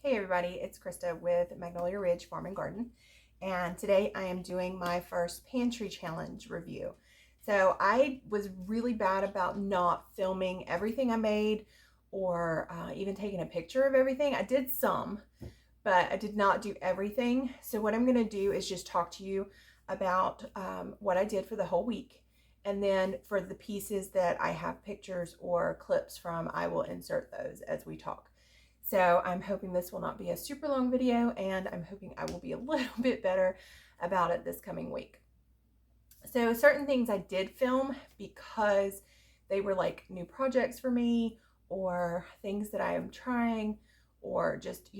Hey everybody, it's Krista with Magnolia Ridge Farm and Garden, and today I am doing my first pantry challenge review. So I was really bad about not filming everything I made or even taking a picture of everything. I did some, but I did not do everything. So what I'm going to do is just talk to you about what I did for the whole week. And then for the pieces that I have pictures or clips from, I will insert those as we talk. So I'm hoping this will not be a super long video, and I'm hoping I will be a little bit better about it this coming week. So certain things I did film because they were like new projects for me or things that I am trying or just,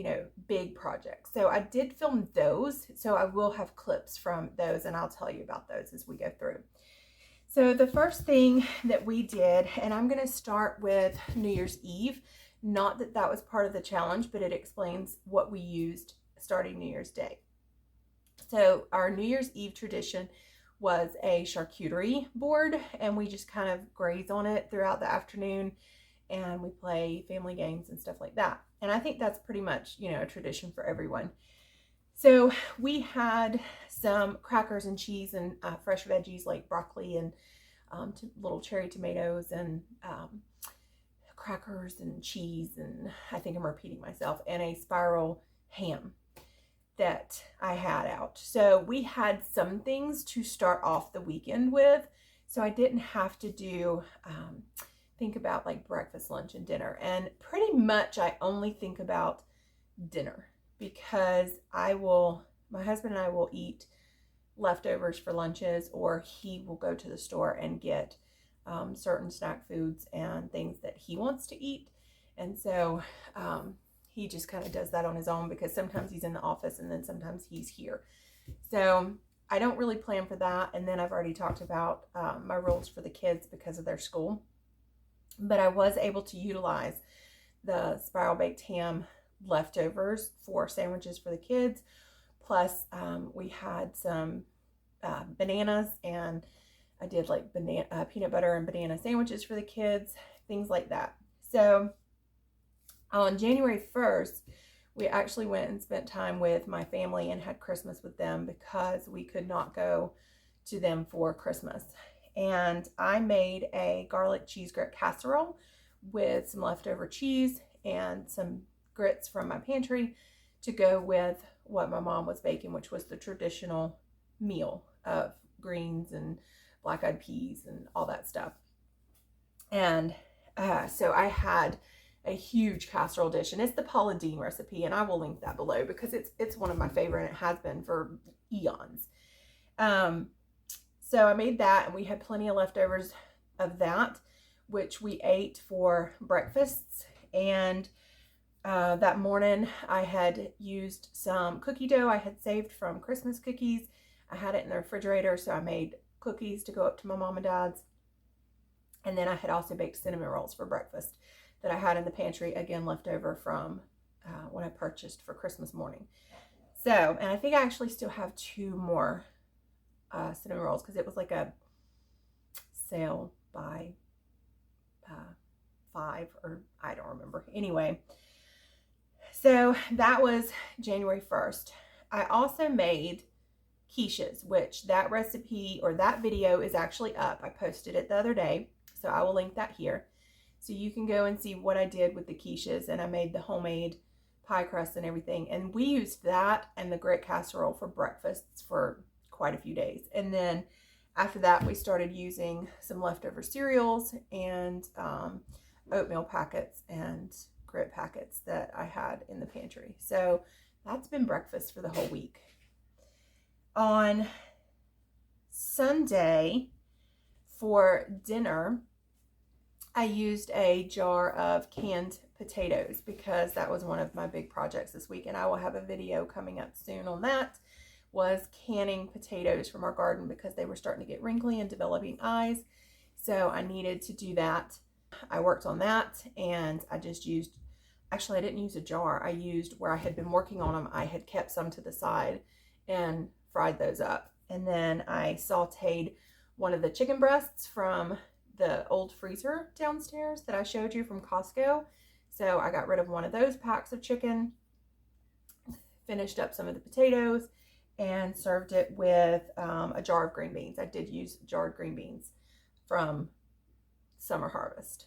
big projects. So I did film those. So I will have clips from those and I'll tell you about those as we go through. So the first thing that we did, and I'm going to start with New Year's Eve. Not that that was part of the challenge, but it explains what we used starting New Year's Day. So our New Year's Eve tradition was a charcuterie board, and we just kind of graze on it throughout the afternoon, and we play family games and stuff like that. And I think that's pretty much, a tradition for everyone. So we had some crackers and cheese and fresh veggies like broccoli and little cherry tomatoes and crackers and cheese, and I think I'm repeating myself, and a spiral ham that I had out. So we had some things to start off the weekend with, so I didn't have to do think about like breakfast, lunch, and dinner. And pretty much I only think about dinner because my husband and I will eat leftovers for lunches, or he will go to the store and get certain snack foods and things that he wants to eat. And so he just kind of does that on his own because sometimes he's in the office and then sometimes he's here. So I don't really plan for that. And then I've already talked about my rules for the kids because of their school. But I was able to utilize the spiral baked ham leftovers for sandwiches for the kids. Plus we had some bananas, and I did like peanut butter and banana sandwiches for the kids, things like that. So on January 1st, we actually went and spent time with my family and had Christmas with them because we could not go to them for Christmas. And I made a garlic cheese grit casserole with some leftover cheese and some grits from my pantry to go with what my mom was baking, which was the traditional meal of greens and black-eyed peas and all that stuff. And so I had a huge casserole dish, and it's the Paula Deen recipe, and I will link that below because it's one of my favorite, and it has been for eons. So I made that, and we had plenty of leftovers of that, which we ate for breakfasts. And that morning I had used some cookie dough I had saved from Christmas cookies. I had it in the refrigerator, so I made cookies to go up to my mom and dad's. And then I had also baked cinnamon rolls for breakfast that I had in the pantry, again, left over from when I purchased for Christmas morning. So, and I think I actually still have 2 more cinnamon rolls because it was like a sale by 5, or I don't remember. Anyway, so that was January 1st. I also made quiches, which that recipe or that video is actually up. I posted it the other day, so I will link that here. So you can go and see what I did with the quiches, and I made the homemade pie crust and everything. And we used that and the grit casserole for breakfasts for quite a few days. And then after that, we started using some leftover cereals and oatmeal packets and grit packets that I had in the pantry. So that's been breakfast for the whole week. On Sunday for dinner, I used a jar of canned potatoes because that was one of my big projects this week, and I will have a video coming up soon on that. Was canning potatoes from our garden because they were starting to get wrinkly and developing eyes. So I needed to do that. I worked on that, and I just used, actually I didn't use a jar. I used where I had been working on them. I had kept some to the side and fried those up. And then I sauteed one of the chicken breasts from the old freezer downstairs that I showed you from Costco. So I got rid of one of those packs of chicken, finished up some of the potatoes and served it with a jar of green beans. I did use jarred green beans from summer harvest.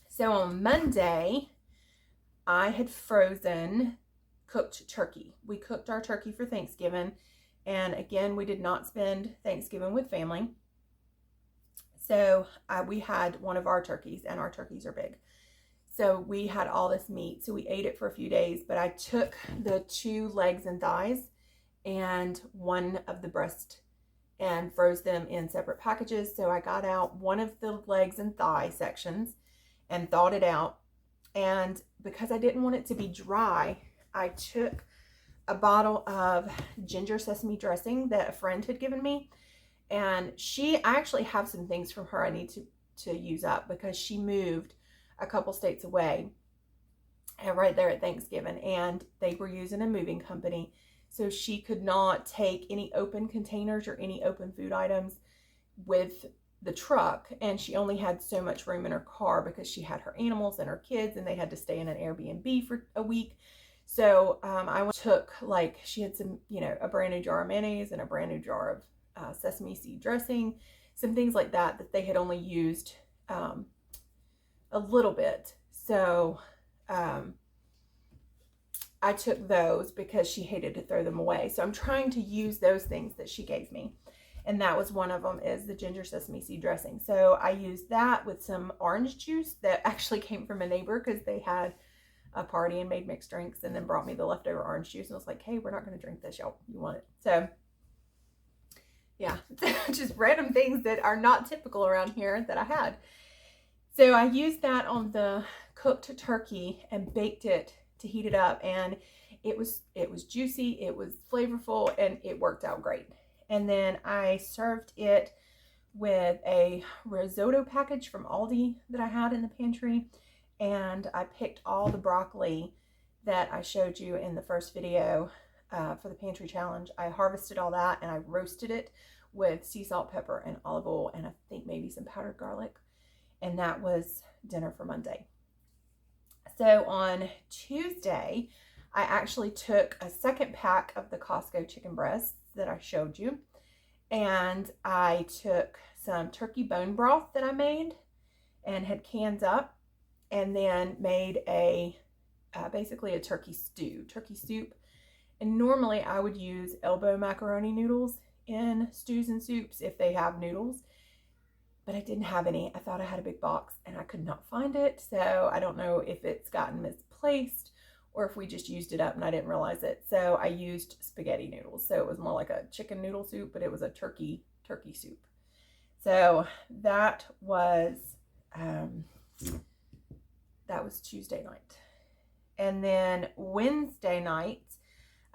So on Monday, I had frozen cooked turkey. We cooked our turkey for Thanksgiving. And again, we did not spend Thanksgiving with family. So we had one of our turkeys, and our turkeys are big. So we had all this meat. So we ate it for a few days, but I took the 2 legs and thighs and one of the breast and froze them in separate packages. So I got out one of the legs and thigh sections and thawed it out. And because I didn't want it to be dry, I took a bottle of ginger sesame dressing that a friend had given me. And I actually have some things from her I need to use up, because she moved a couple states away and right there at Thanksgiving, and they were using a moving company. So she could not take any open containers or any open food items with the truck, and she only had so much room in her car because she had her animals and her kids, and they had to stay in an Airbnb for a week. So I took, like, she had some, a brand new jar of mayonnaise and a brand new jar of sesame seed dressing, some things like that they had only used a little bit. So I took those because she hated to throw them away. So I'm trying to use those things that she gave me. And that was one of them, is the ginger sesame seed dressing. So I used that with some orange juice that actually came from a neighbor, because they had a party and made mixed drinks, and then brought me the leftover orange juice. And I was like, hey, we're not going to drink this, y'all. You want it? So yeah, just random things that are not typical around here that I had. So I used that on the cooked turkey and baked it to heat it up. And it was juicy, it was flavorful, and it worked out great. And then I served it with a risotto package from Aldi that I had in the pantry. And I picked all the broccoli that I showed you in the first video for the pantry challenge. I harvested all that and I roasted it with sea salt, pepper, and olive oil, and I think maybe some powdered garlic. And that was dinner for Monday. So on Tuesday, I actually took a second pack of the Costco chicken breasts that I showed you, and I took some turkey bone broth that I made and had canned up, and then made basically a turkey soup. And normally I would use elbow macaroni noodles in stews and soups if they have noodles, but I didn't have any. I thought I had a big box and I could not find it. So I don't know if it's gotten misplaced or if we just used it up and I didn't realize it. So I used spaghetti noodles. So it was more like a chicken noodle soup, but it was a turkey soup. So that was Tuesday night. And then Wednesday night,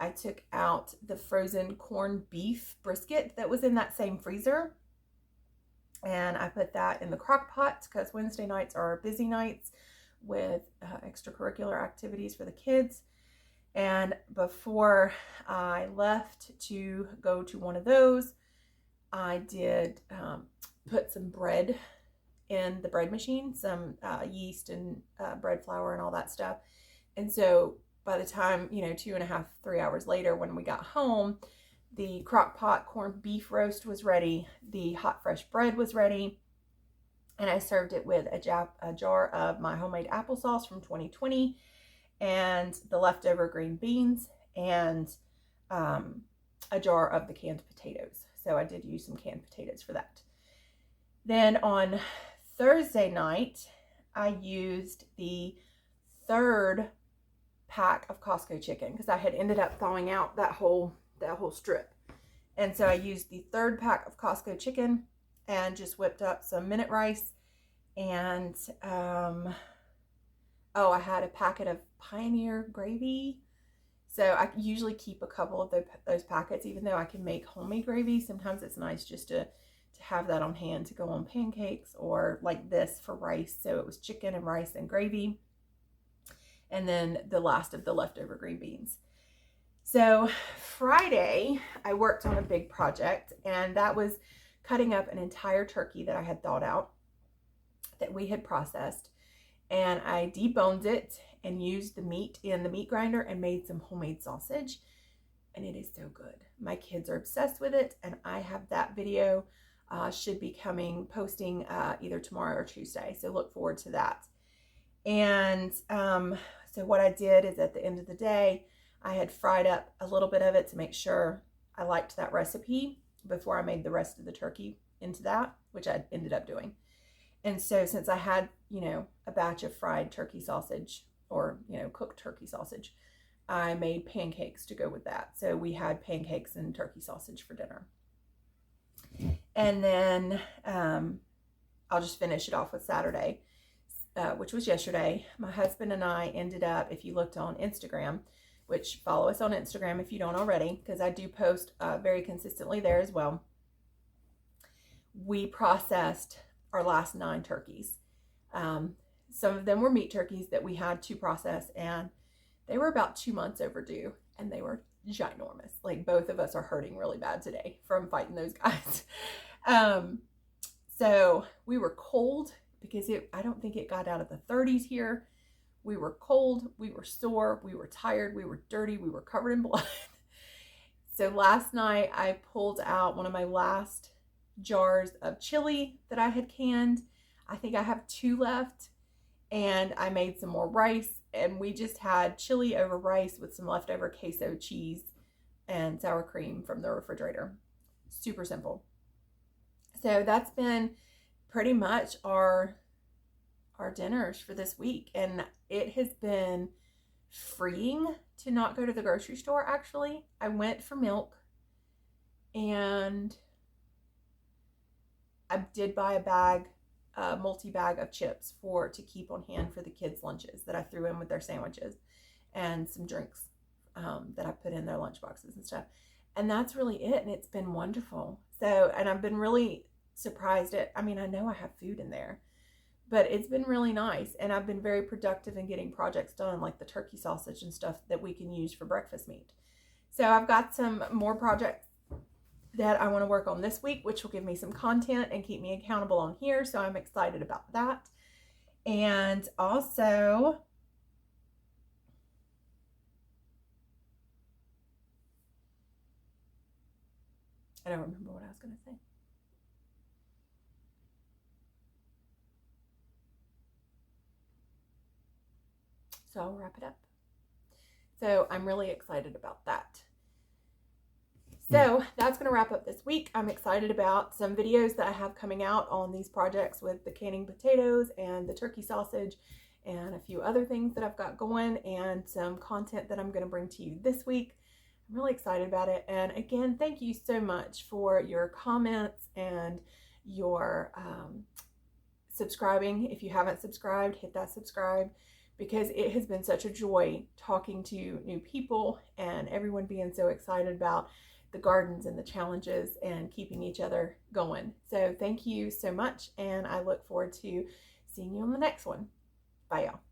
I took out the frozen corned beef brisket that was in that same freezer. And I put that in the crock pot, because Wednesday nights are busy nights with extracurricular activities for the kids. And before I left to go to one of those, I did put some bread in the bread machine, some yeast and bread flour and all that stuff. And so by the time, 2.5, 3 hours later, when we got home, the crock pot corned beef roast was ready. The hot fresh bread was ready. And I served it with a jar of my homemade applesauce from 2020 and the leftover green beans and a jar of the canned potatoes. So I did use some canned potatoes for that. Then on Thursday night, I used the third pack of Costco chicken, because I had ended up thawing out that whole strip. And so I used the third pack of Costco chicken and just whipped up some minute rice. And I had a packet of Pioneer gravy. So I usually keep a couple of those packets, even though I can make homemade gravy. Sometimes it's nice just to have that on hand to go on pancakes or like this for rice. So it was chicken and rice and gravy. And then the last of the leftover green beans. So Friday, I worked on a big project, and that was cutting up an entire turkey that I had thawed out, that we had processed. And I deboned it and used the meat in the meat grinder and made some homemade sausage. And it is so good. My kids are obsessed with it, and I have that video should be posting either tomorrow or Tuesday. So look forward to that. And so what I did is at the end of the day, I had fried up a little bit of it to make sure I liked that recipe before I made the rest of the turkey into that, which I ended up doing. And so since I had, a batch of fried turkey sausage or, cooked turkey sausage, I made pancakes to go with that. So we had pancakes and turkey sausage for dinner. And then I'll just finish it off with Saturday, which was yesterday. My husband and I ended up, if you looked on Instagram, which follow us on Instagram if you don't already, because I do post very consistently there as well. We processed our last 9 turkeys. Some of them were meat turkeys that we had to process, and they were about 2 months overdue, and they were ginormous. Like, both of us are hurting really bad today from fighting those guys. So we were cold because I don't think it got out of the 30s here. We were cold, we were sore, we were tired, we were dirty, we were covered in blood. So last night I pulled out one of my last jars of chili that I had canned. I think I have 2 left, and I made some more rice, and we just had chili over rice with some leftover queso cheese and sour cream from the refrigerator. Super simple. So that's been pretty much our dinners for this week, and it has been freeing to not go to the grocery store. Actually, I went for milk, and I did buy a multi-bag of chips to keep on hand for the kids' lunches that I threw in with their sandwiches, and some drinks that I put in their lunch boxes and stuff. And that's really it, and it's been wonderful. So, and I've been really surprised I know I have food in there, but it's been really nice, and I've been very productive in getting projects done, like the turkey sausage and stuff that we can use for breakfast meat. So I've got some more projects that I want to work on this week, which will give me some content and keep me accountable on here. So I'm excited about that. And also, I don't remember what I was going to say. So I'll wrap it up. So I'm really excited about that. So that's going to wrap up this week. I'm excited about some videos that I have coming out on these projects with the canning potatoes and the turkey sausage and a few other things that I've got going, and some content that I'm going to bring to you this week. I'm really excited about it. And again, thank you so much for your comments and your subscribing. If you haven't subscribed, hit that subscribe, because it has been such a joy talking to new people and everyone being so excited about the gardens and the challenges and keeping each other going. So thank you so much, and I look forward to seeing you on the next one. Bye, y'all.